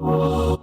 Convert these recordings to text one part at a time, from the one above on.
Hi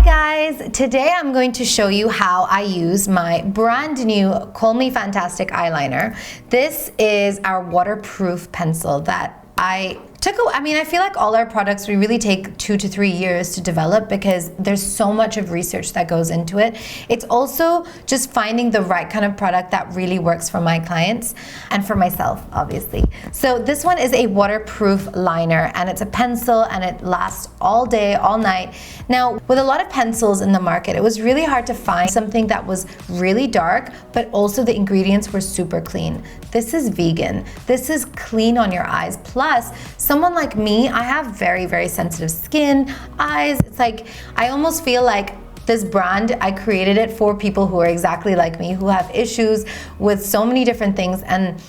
guys, today I'm going to show you how I use my brand new Kohl Me Fantastick Eyeliner. This is our waterproof pencil that I feel like all our products, we really take 2 to 3 years to develop because there's so much of research that goes into it. It's also just finding the right kind of product that really works for my clients and for myself, obviously. So this one is a waterproof liner and it's a pencil and it lasts all day, all night. Now, with a lot of pencils in the market, it was really hard to find something that was really dark, but also the ingredients were super clean. This is vegan. This is clean on your eyes. Plus, someone like me, I have very, very sensitive skin, eyes. It's like, I almost feel like this brand, I created it for people who are exactly like me, who have issues with so many different things. And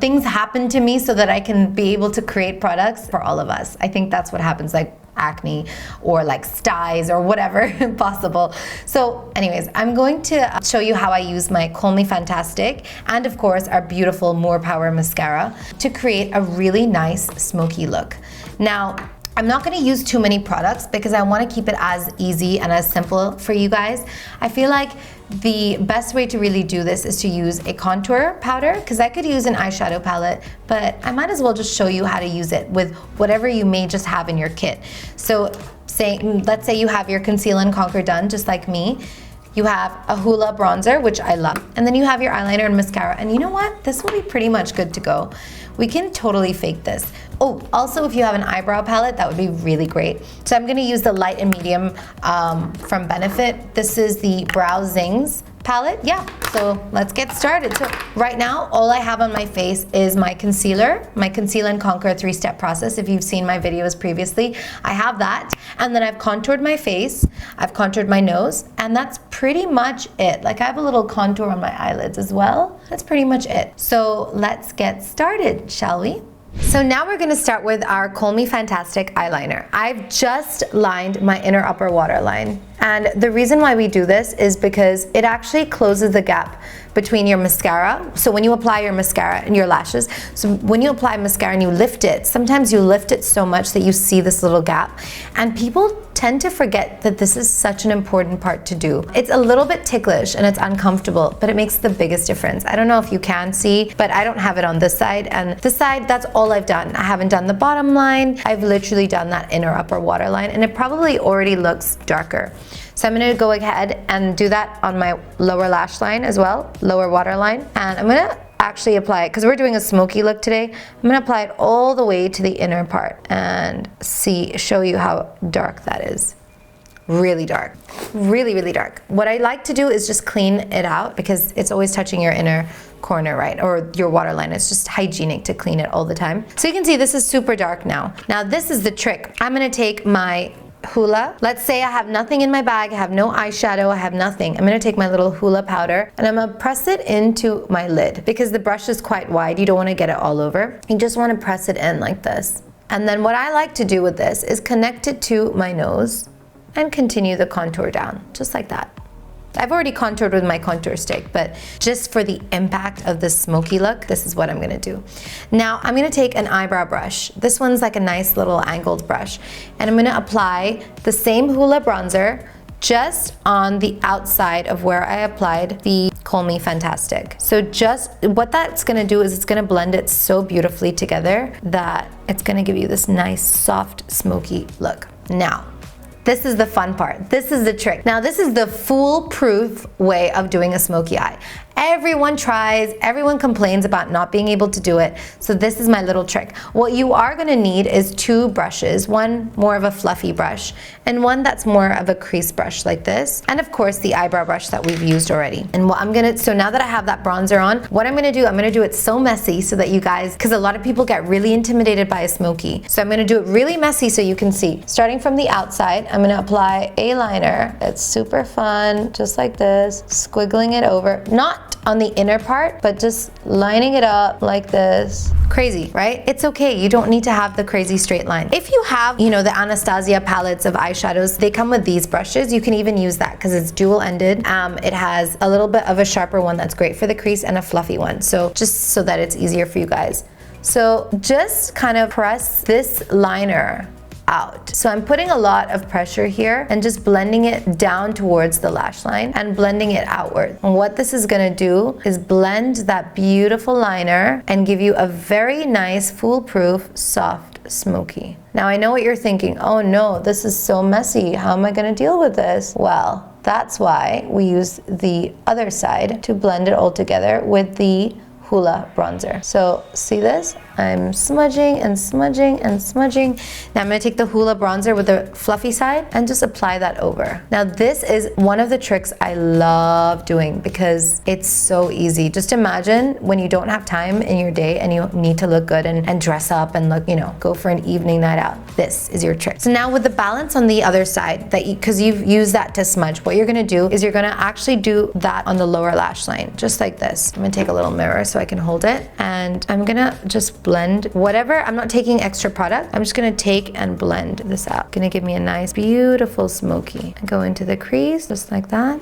things happen to me so that I can be able to create products for all of us. I think that's what happens, like acne or like styes or whatever possible. So anyways, I'm going to show you how I use my Kohl Me Fantastick and of course our beautiful Moor Power mascara to create a really nice smoky look. Now, I'm not going to use too many products because I want to keep it as easy and as simple for you guys. I feel like the best way to really do this is to use a contour powder, because I could use an eyeshadow palette, but I might as well just show you how to use it with whatever you may just have in your kit. So let's say you have your conceal and conquer done, just like me. You have a Hoola bronzer, which I love, and then you have your eyeliner and mascara, and you know what? This will be pretty much good to go. We can totally fake this. Oh, also if you have an eyebrow palette, that would be really great. So I'm gonna use the light and medium from Benefit. This is the Brow Zings palette. Yeah, so let's get started. So right now, all I have on my face is my concealer, my Conceal and Conquer 3-step process. If you've seen my videos previously, I have that. And then I've contoured my face, I've contoured my nose, and that's pretty much it. Like I have a little contour on my eyelids as well. That's pretty much it. So let's get started, shall we? So now we're gonna start with our Kohl Me Fantastick eyeliner. I've just lined my inner upper waterline. And the reason why we do this is because it actually closes the gap between your mascara. So when you apply your mascara and your lashes, so when you apply mascara and you lift it, sometimes you lift it so much that you see this little gap. And people tend to forget that this is such an important part to do. It's a little bit ticklish and it's uncomfortable, but it makes the biggest difference. I don't know if you can see, but I don't have it on this side. And this side, that's all I've done. I haven't done the bottom line. I've literally done that inner upper waterline, and it probably already looks darker. So I'm gonna go ahead and do that on my lower lash line as well, lower waterline. And I'm gonna actually apply it, because we're doing a smoky look today, I'm gonna apply it all the way to the inner part and show you how dark that is. Really dark, really, really dark. What I like to do is just clean it out because it's always touching your inner corner, right? Or your waterline. It's just hygienic to clean it all the time. So you can see this is super dark now. Now this is the trick. I'm gonna take my Hoola. Let's say I have nothing in my bag, I have no eyeshadow, I have nothing. I'm gonna take my little Hoola powder and I'm gonna press it into my lid because the brush is quite wide. You don't wanna get it all over. You just wanna press it in like this. And then what I like to do with this is connect it to my nose and continue the contour down, just like that. I've already contoured with my contour stick, but just for the impact of the smoky look, this is what I'm gonna do. Now, I'm gonna take an eyebrow brush. This one's like a nice little angled brush. And I'm gonna apply the same Hoola bronzer just on the outside of where I applied the Kohl Me Fantastick. So just what that's gonna do is it's gonna blend it so beautifully together that it's gonna give you this nice, soft, smoky look. Now, this is the fun part. This is the trick. Now, this is the foolproof way of doing a smoky eye. Everyone tries, everyone complains about not being able to do it. So this is my little trick. What you are gonna need is 2 brushes, one more of a fluffy brush and one that's more of a crease brush like this. And of course the eyebrow brush that we've used already. And what so now that I have that bronzer on, what I'm gonna do it so messy so that you guys, because a lot of people get really intimidated by a smoky. So I'm gonna do it really messy so you can see. Starting from the outside, I'm gonna apply a liner. It's super fun, just like this, squiggling it over. Not on the inner part, but just lining it up like this. Crazy, right? It's okay, you don't need to have the crazy straight line. If you have, the Anastasia palettes of eyeshadows, they come with these brushes. You can even use that because it's dual-ended. It has a little bit of a sharper one that's great for the crease and a fluffy one. So just so that it's easier for you guys. So just kind of press this liner out. So I'm putting a lot of pressure here and just blending it down towards the lash line and blending it outward. And what this is gonna do is blend that beautiful liner and give you a very nice, foolproof, soft smoky. Now I know what you're thinking, oh no, this is so messy. How am I gonna deal with this? Well, that's why we use the other side to blend it all together with the Hoola bronzer. So see this? I'm smudging and smudging and smudging. Now I'm gonna take the Hoola bronzer with the fluffy side and just apply that over. Now this is one of the tricks I love doing because it's so easy. Just imagine when you don't have time in your day and you need to look good and dress up and look, you know, go for an evening night out. This is your trick. So now with the balance on the other side, because you've used that to smudge, what you're gonna do is you're gonna actually do that on the lower lash line, just like this. I'm gonna take a little mirror so I can hold it, and I'm gonna just blend whatever. I'm not taking extra product. I'm just gonna take and blend this out. Gonna give me a nice, beautiful smoky. Go into the crease, just like that.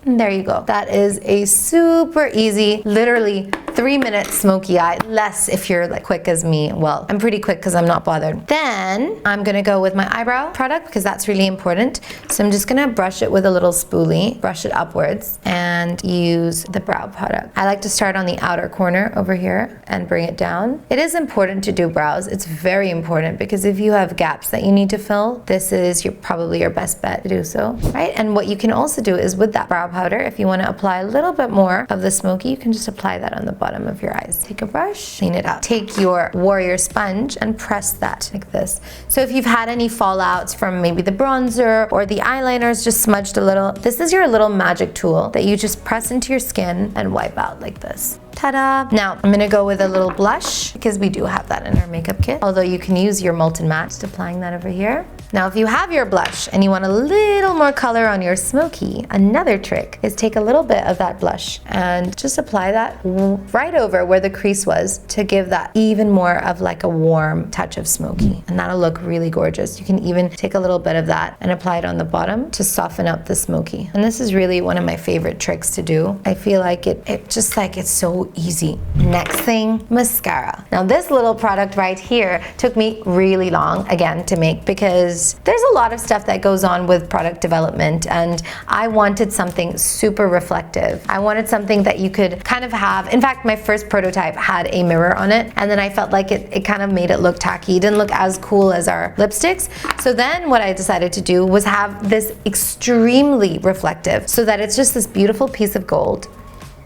And there you go. That is a super easy, literally 3-minute smoky eye, less if you're like quick as me. Well, I'm pretty quick because I'm not bothered. Then I'm gonna go with my eyebrow product because that's really important. So I'm just gonna brush it with a little spoolie, brush it upwards, and use the brow product. I like to start on the outer corner over here and bring it down. It is important to do brows. It's very important because if you have gaps that you need to fill, this is probably your best bet to do so, right? And what you can also do is with that brow powder, if you want to apply a little bit more of the smoky, you can just apply that on the bottom of your eyes. Take a brush, clean it up. Take your warrior sponge and press that like this. So if you've had any fallouts from maybe the bronzer or the eyeliners just smudged a little, this is your little magic tool that you just press into your skin and wipe out like this. Ta-da! Now I'm gonna go with a little blush because we do have that in our makeup kit, although you can use your Molten Matte. Just applying that over here. Now if you have your blush and you want a little more color on your smoky, another trick is take a little bit of that blush and just apply that right over where the crease was to give that even more of like a warm touch of smoky, and that'll look really gorgeous. You can even take a little bit of that and apply it on the bottom to soften up the smoky. And this is really one of my favorite tricks to do. I feel like it's so easy. Next thing, mascara. Now this little product right here took me really long again to make because there's a lot of stuff that goes on with product development, and I wanted something super reflective. I wanted something that you could kind of have. In fact, my first prototype had a mirror on it, and then I felt like it kind of made it look tacky. It didn't look as cool as our lipsticks. So then what I decided to do was have this extremely reflective so that it's just this beautiful piece of gold.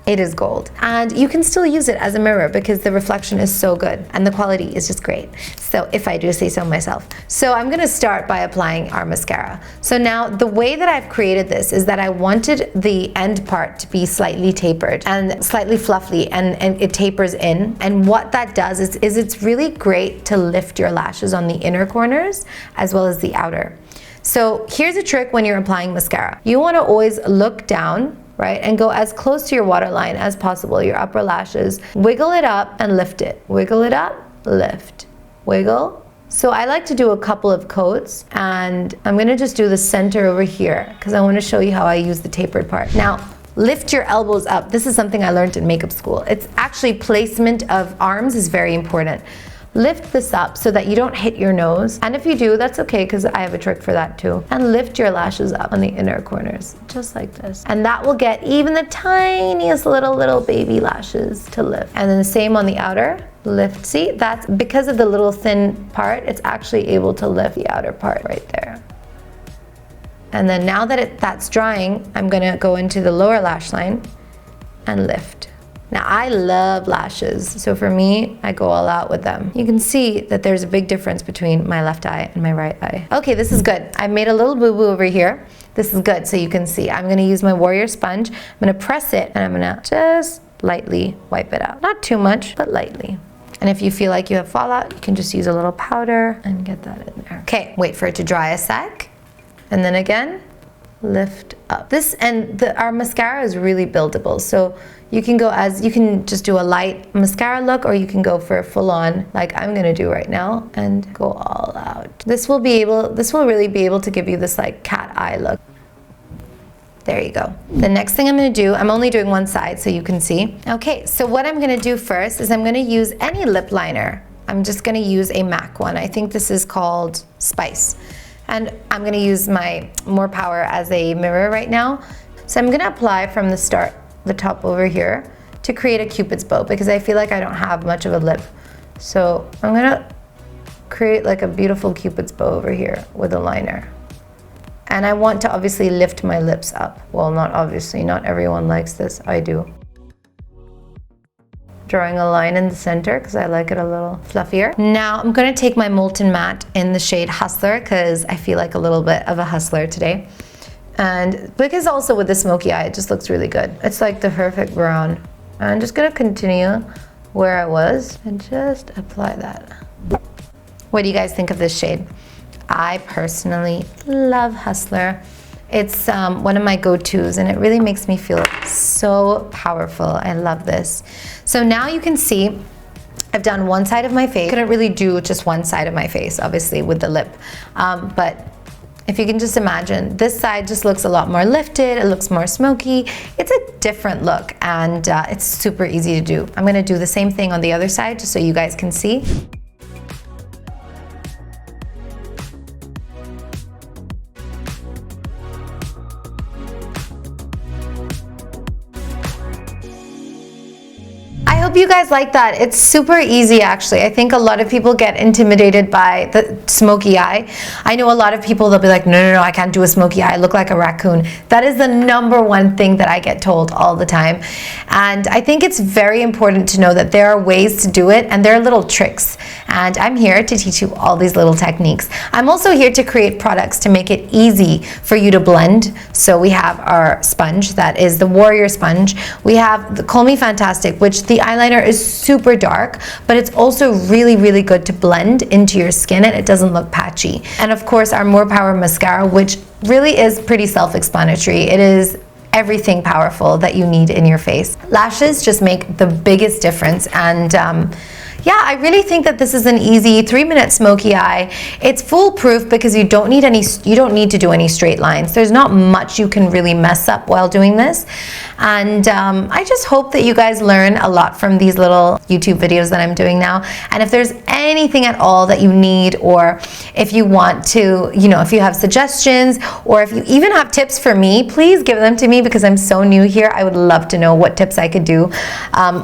It is gold, and you can still use it as a mirror because the reflection is so good and the quality is just great. So if I do say so myself. So I'm gonna start by applying our mascara. So now the way that I've created this is that I wanted the end part to be slightly tapered and slightly fluffy, and it tapers in. And what that does is it's really great to lift your lashes on the inner corners as well as the outer. So here's a trick when you're applying mascara. You wanna always look down, right, and go as close to your waterline as possible, your upper lashes. Wiggle it up and lift it. Wiggle it up, lift, wiggle. So I like to do a couple of coats, and I'm gonna just do the center over here because I wanna show you how I use the tapered part. Now, lift your elbows up. This is something I learned in makeup school. It's actually placement of arms is very important. Lift this up so that you don't hit your nose. And if you do, that's okay because I have a trick for that too. And lift your lashes up on the inner corners, just like this. And that will get even the tiniest little baby lashes to lift. And then the same on the outer, lift. See, that's because of the little thin part, it's actually able to lift the outer part right there. And then now that that's drying, I'm gonna go into the lower lash line and lift. Now I love lashes, so for me, I go all out with them. You can see that there's a big difference between my left eye and my right eye. Okay, this is good. I made a little boo-boo over here. This is good, so you can see. I'm gonna use my warrior sponge. I'm gonna press it, and I'm gonna just lightly wipe it out. Not too much, but lightly. And if you feel like you have fallout, you can just use a little powder and get that in there. Okay, wait for it to dry a sec. And then again, lift up. Our mascara is really buildable, so you can just do a light mascara look, or you can go for a full-on like I'm gonna do right now and go all out. This will really be able to give you this like cat eye look. There you go. The next thing I'm gonna do, I'm only doing one side so you can see. Okay, so what I'm gonna do first is I'm gonna use any lip liner. I'm just gonna use a MAC one. I think this is called Spice. And I'm gonna use my More Power as a mirror right now. So I'm gonna apply from the start, the top over here, to create a Cupid's bow because I feel like I don't have much of a lip. So I'm gonna create like a beautiful Cupid's bow over here with a liner. And I want to obviously lift my lips up. Well, not obviously, not everyone likes this, I do. Drawing a line in the center because I like it a little fluffier. Now I'm gonna take my Molten Matte in the shade Hustler because I feel like a little bit of a hustler today. And because also with the smoky eye, it just looks really good. It's like the perfect brown. I'm just gonna continue where I was and just apply that. What do you guys think of this shade? I personally love Hustler. It's one of my go-tos and it really makes me feel so powerful. I love this. So now you can see I've done one side of my face. Couldn't really do just one side of my face, obviously, with the lip. But if you can just imagine, this side just looks a lot more lifted, it looks more smoky. It's a different look and it's super easy to do. I'm gonna do the same thing on the other side just so you guys can see. I hope you guys like that. It's super easy actually. I think a lot of people get intimidated by the smoky eye. I know a lot of people, they'll be like, no, I can't do a smoky eye. I look like a raccoon. That is the #1 thing that I get told all the time. And I think it's very important to know that there are ways to do it and there are little tricks. And I'm here to teach you all these little techniques. I'm also here to create products to make it easy for you to blend. So we have our sponge, that is the Warrior Sponge. We have the Kohl Me Fantastick, which the eyeliner is super dark, but it's also really, really good to blend into your skin and it doesn't look patchy. And of course, our More Power Mascara, which really is pretty self-explanatory. It is everything powerful that you need in your face. Lashes just make the biggest difference and yeah, I really think that this is an easy 3-minute smoky eye. It's foolproof because you don't need to do any straight lines. There's not much you can really mess up while doing this. And I just hope that you guys learn a lot from these little YouTube videos that I'm doing now. And if there's anything at all that you need, or if you want to, if you have suggestions, or if you even have tips for me, please give them to me because I'm so new here. I would love to know what tips I could do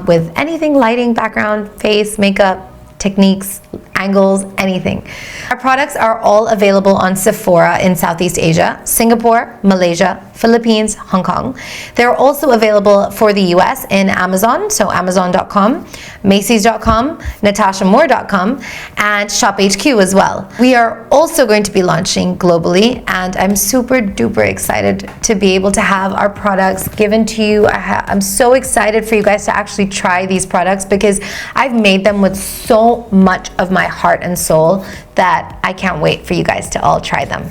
with anything, lighting, background, face, makeup, techniques, angles, anything. Our products are all available on Sephora in Southeast Asia, Singapore, Malaysia, Philippines, Hong Kong. They're also available for the US in Amazon, so Amazon.com, Macy's.com, NatashaMoor.com, and ShopHQ as well. We are also going to be launching globally, and I'm super duper excited to be able to have our products given to you. I'm so excited for you guys to actually try these products because I've made them with so much of my heart and soul that I can't wait for you guys to all try them.